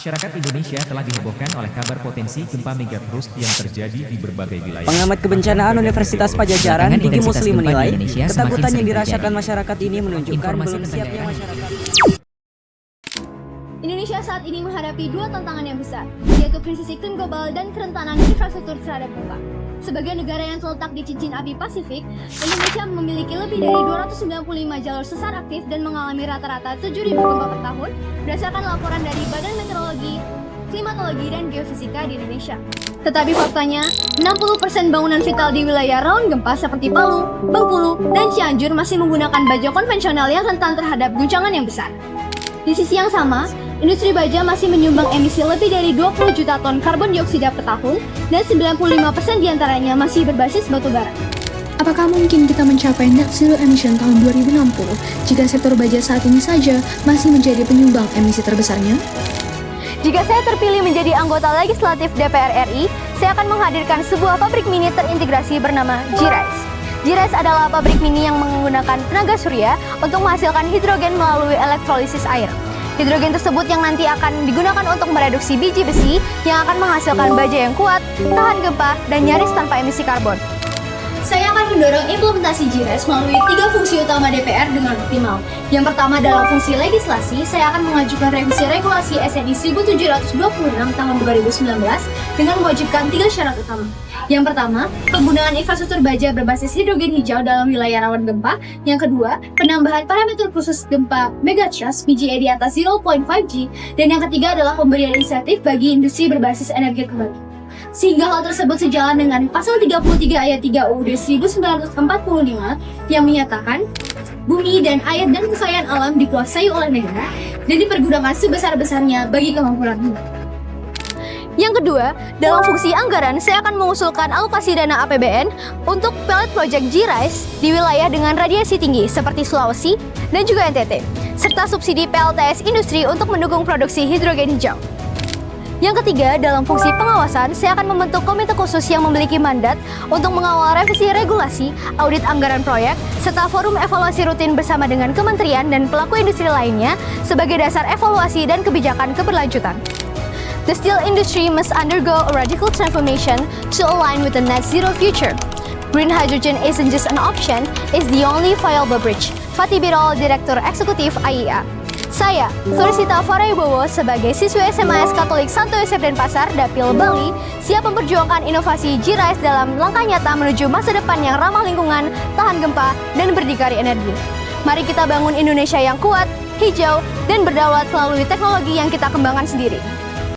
Masyarakat Indonesia telah dihebohkan oleh kabar potensi gempa megatrust yang terjadi di berbagai wilayah. Pengamat kebencanaan Universitas Pajajaran, Diki Muslim menilai, ketakutan yang dirasakan masyarakat ini menunjukkan belum siapnya masyarakat. Indonesia saat ini menghadapi dua tantangan yang besar, yaitu krisis iklim global dan kerentanan infrastruktur terhadap gempa. Sebagai negara yang terletak di cincin api Pasifik, Indonesia memiliki lebih dari 295 jalur sesar aktif dan mengalami rata-rata 7.000 gempa per tahun berdasarkan laporan dari Badan Meteorologi, Klimatologi, dan Geofisika di Indonesia. Tetapi faktanya, 60% bangunan vital di wilayah rawan gempa seperti Palu, Bengkulu, dan Cianjur masih menggunakan baja konvensional yang rentan terhadap guncangan yang besar. Di sisi yang sama, industri baja masih menyumbang emisi lebih dari 20 juta ton karbon dioksida per tahun dan 95% diantaranya masih berbasis batu bara. Apakah mungkin kita mencapai net zero emission tahun 2060 jika sektor baja saat ini saja masih menjadi penyumbang emisi terbesarnya? Jika saya terpilih menjadi anggota legislatif DPR RI, saya akan menghadirkan sebuah pabrik mini terintegrasi bernama G-Rise. G-Rise adalah pabrik mini yang menggunakan tenaga surya untuk menghasilkan hidrogen melalui elektrolisis air. Hidrogen tersebut yang nanti akan digunakan untuk mereduksi biji besi yang akan menghasilkan baja yang kuat, tahan gempa, dan nyaris tanpa emisi karbon. Saya akan mendorong implementasi G-Rise melalui 3 fungsi utama DPR dengan optimal. Yang pertama dalam fungsi legislasi, saya akan mengajukan revisi regulasi SNI 1726 tahun 2019 dengan mewajibkan 3 syarat utama. Yang pertama, penggunaan infrastruktur baja berbasis hidrogen hijau dalam wilayah rawan gempa. Yang kedua, penambahan parameter khusus gempa megatrust BGA di atas 0.5G. Dan yang ketiga adalah pemberian insentif bagi industri berbasis energi terbarukan. Sehingga hal tersebut sejalan dengan pasal 33 ayat 3 UUD 1945 yang menyatakan bumi dan air dan kekayaan alam dikuasai oleh negara dan dipergunakan sebesar-besarnya bagi kemampuan umat. Yang kedua, dalam fungsi anggaran, saya akan mengusulkan alokasi dana APBN untuk pilot project G-Rise di wilayah dengan radiasi tinggi seperti Sulawesi dan juga NTT, serta subsidi PLTS industri untuk mendukung produksi hidrogen hijau. Yang ketiga, dalam fungsi pengawasan, saya akan membentuk komite khusus yang memiliki mandat untuk mengawal revisi regulasi, audit anggaran proyek, serta forum evaluasi rutin bersama dengan kementerian dan pelaku industri lainnya sebagai dasar evaluasi dan kebijakan keberlanjutan. The steel industry must undergo a radical transformation to align with the net zero future. Green hydrogen isn't just an option, it's the only viable bridge. Fatih Birol, Direktur Eksekutif AIA. Saya, Surisita Faraibowo, sebagai siswi SMAS Katolik Santo Yosef Denpasar, Dapil Bali, siap memperjuangkan inovasi G-Rise dalam langkah nyata menuju masa depan yang ramah lingkungan, tahan gempa, dan berdikari energi. Mari kita bangun Indonesia yang kuat, hijau, dan berdaulat melalui teknologi yang kita kembangkan sendiri.